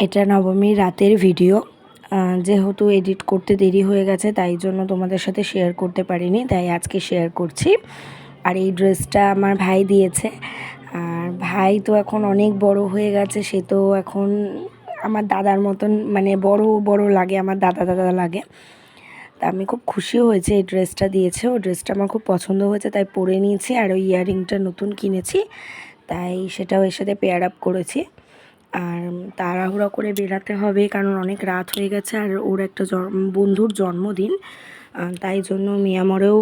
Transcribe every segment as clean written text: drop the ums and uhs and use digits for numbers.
এটা নবমীর রাতের ভিডিও। যেহেতু এডিট করতে দেরি হয়ে গেছে তাই জন্য তোমাদের সাথে শেয়ার করতে পারিনি, তাই আজকে শেয়ার করছি। আর এই ড্রেসটা আমার ভাই দিয়েছে। আর ভাই তো এখন অনেক বড় হয়ে গেছে, সে তো এখন আমার দাদার মতন, মানে বড় বড় লাগে, আমার দাদা দাদা লাগে। তা আমি খুব খুশি হয়েছে এই ড্রেসটা দিয়েছে, ও ড্রেসটা আমার খুব পছন্দ হয়েছে তাই পরে নিয়েছি। আর ওই ইয়াররিংটা নতুন কিনেছি তাই সেটাও এর সাথে পেয়ার আপ করেছি। আর তাড়াহুড়ো করে বেরাতে হবে কারণ অনেক রাত হয়ে গেছে, আর ওর একটা বন্ধুর জন্মদিন, তাই জন্য মিয়ামরেও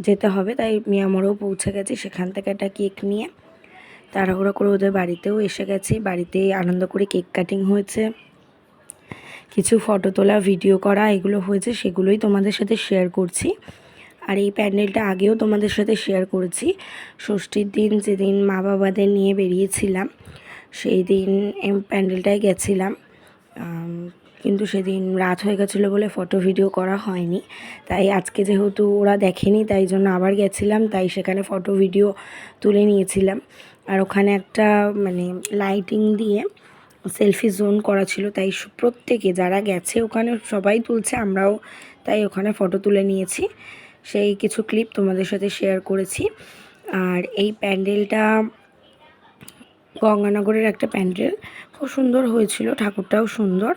যেতে হবে। তাই মিয়ামরেও পৌঁছে গেছি, সেখান থেকে একটা কেক নিয়ে তাড়াহুড়ো করে ওদের বাড়িতেও এসে গেছি। বাড়িতে আনন্দ করে কেক কাটিং হয়েছে, কিছু ফটো তোলা, ভিডিও করা, এগুলো হয়েছে, সেগুলোই তোমাদের সাথে শেয়ার করছি। আর এই প্যান্ডেলটা আগেও তোমাদের সাথে শেয়ার করেছি। ষষ্ঠীর দিন যেদিন মা বাবাদের নিয়ে বেরিয়েছিলাম সেই দিন প্যান্ডেলটায় গেছিলাম, কিন্তু সেদিন রাত হয়ে গেছিলো বলে ফটো ভিডিও করা হয়নি। তাই আজকে যেহেতু ওরা দেখেনি তাই জন্য আবার গেছিলাম, তাই সেখানে ফটো ভিডিও তুলে নিয়েছিলাম। আর ওখানে একটা মানে লাইটিং দিয়ে সেলফি জোন করা ছিল, তাই প্রত্যেকে যারা গেছে ওখানে সবাই তুলছে, আমরাও তাই ওখানে ফটো তুলে নিয়েছি। সেই কিছু ক্লিপ তোমাদের সাথে শেয়ার করেছি। আর এই প্যান্ডেলটা গঙ্গানগরের একটা প্যান্ডেল, খুব সুন্দর হয়েছিল, ঠাকুরটাও সুন্দর।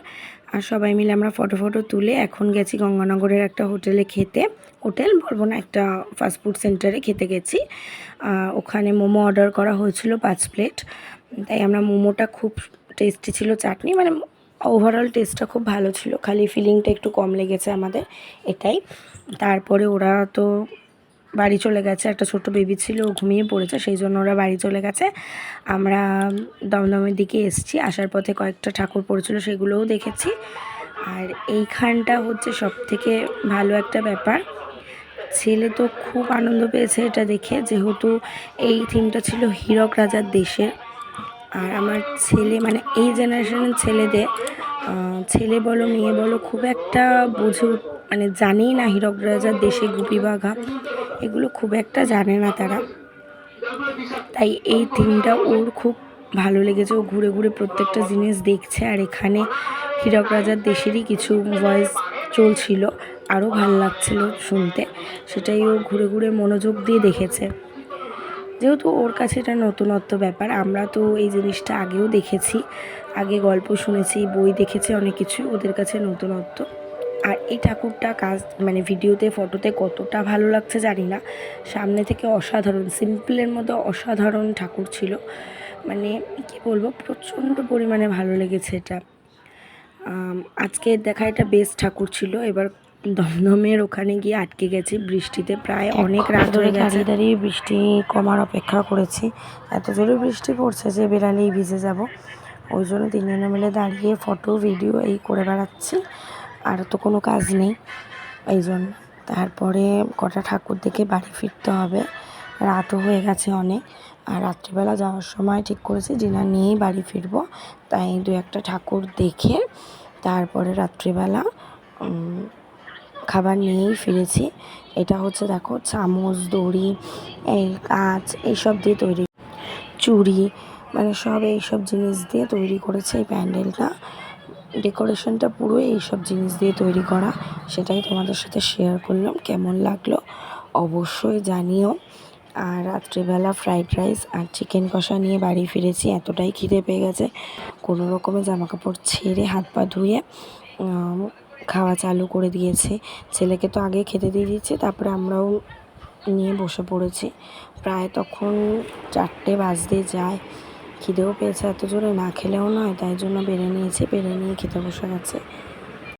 আর সবাই মিলে আমরা ফটো তুলে এখন গেছি গঙ্গানগরের একটা হোটেলে খেতে। হোটেল বলবো না, একটা ফাস্টফুড সেন্টারে খেতে গেছি। ওখানে মোমো অর্ডার করা হয়েছিল 5 প্লেট, তাই আমরা মোমোটা খুব টেস্টি ছিল, চাটনি মানে ওভারঅল টেস্টটা খুব ভালো ছিল, খালি ফিলিংটা একটু কম লেগেছে আমাদের, এটাই। তারপরে ওরা তো বাড়ি চলে গেছে, একটা ছোট বেবি ছিল, ও ঘুমিয়ে পড়েছে, সেই জন্য ওরা বাড়ি চলে গেছে। আমরা দমদমের দিকে এসেছি, আসার পথে কয়েকটা ঠাকুর পড়েছিল, সেগুলোও দেখেছি। আর এইখানটা হচ্ছে সবথেকে ভালো একটা ব্যাপার, ছেলে তো খুব আনন্দ পেয়েছে এটা দেখে, যেহেতু এই থিমটা ছিল হীরক রাজার দেশের। আর আমার ছেলে, মানে এই জেনারেশনের ছেলেদের, ছেলে বলো মেয়ে বলো, খুব একটা মানে জানেই না হীরক রাজার দেশে গুপি বাঘা এগুলো খুব একটা জানে না তারা। তাই এই থিমটা ওর খুব ভালো লেগেছে, ও ঘুরে ঘুরে প্রত্যেকটা জিনিস দেখছে। আর এখানে হীরক রাজার দেশেরই কিছু ভয়েস চলছিল, আরও ভালো লাগছিল শুনতে, সেটাই ও ঘুরে ঘুরে মনোযোগ দিয়ে দেখেছে। যেহেতু ওর কাছে এটা নতুনত্ব ব্যাপার, আমরা তো এই জিনিসটা আগেও দেখেছি, আগে গল্প শুনেছি, বই দেখেছি, অনেক কিছু, ওদের কাছে নতুনত্ব। আর এই ঠাকুরটা মানে ভিডিওতে ফটোতে কতটা ভালো লাগছে জানি না, সামনে থেকে অসাধারণ, সিম্পলের মধ্যে অসাধারণ ঠাকুর ছিল, মানে কি বলবো, প্রচণ্ড পরিমাণে ভালো লেগেছে এটা। আজকে দেখা এটা বেস্ট ঠাকুর ছিল। এবার দমদমের ওখানে গিয়ে আটকে গেছি বৃষ্টিতে, প্রায় অনেক রাত ধরে দাঁড়িয়ে দাঁড়িয়ে বৃষ্টি কমার অপেক্ষা করেছি। এত জোরে বৃষ্টি পড়ছে যে বেরালেই ভিজে যাব, ওই জন্য তিনজনে মিলে দাঁড়িয়ে ফটো ভিডিও এই করে বেড়াচ্ছি, আর তো কোনো কাজ নেই এই জন্য। তারপরে কটা ঠাকুর দেখে বাড়ি ফিরতে হবে, রাতও হয়ে গেছে অনেক। আর রাত্রিবেলা যাওয়ার সময় ঠিক করেছি ডিনার নিয়েই বাড়ি ফিরবো, তাই 2-1টা ঠাকুর দেখে তারপরে রাত্রিবেলা খাবার নিয়েই ফিরেছি। এটা হচ্ছে দেখো চামচ, দড়ি, এই কাঁচ, এইসব দিয়ে তৈরি, চুড়ি, মানে সব এইসব জিনিস দিয়ে তৈরি করেছে এই প্যান্ডেলটা। ডেকোরেশনটা পুরো এইসব জিনিস দিয়ে তৈরি করা, সেটাই তোমাদের সাথে শেয়ার করলাম। কেমন লাগলো অবশ্যই জানিও। আর রাত্রিবেলা ফ্রাইড রাইস আর চিকেন কষা নিয়ে বাড়ি ফিরেছি, এতটাই খিদে পেয়ে গেছে, কোনো রকমে জামাকাপড় ছেড়ে হাত পা ধুয়ে খাওয়া চালু করে দিয়েছে। ছেলেকে তো আগে খেতে দিয়ে দিয়েছে, তারপরে আমরাও নিয়ে বসে পড়েছি। প্রায় তখন 4টে বাজতে যায়, খিদেও পেয়েছে এত জোরে, না খেলেও নয়, তাই জন্য বেড়ে নিয়ে খেতে বসে গেছে।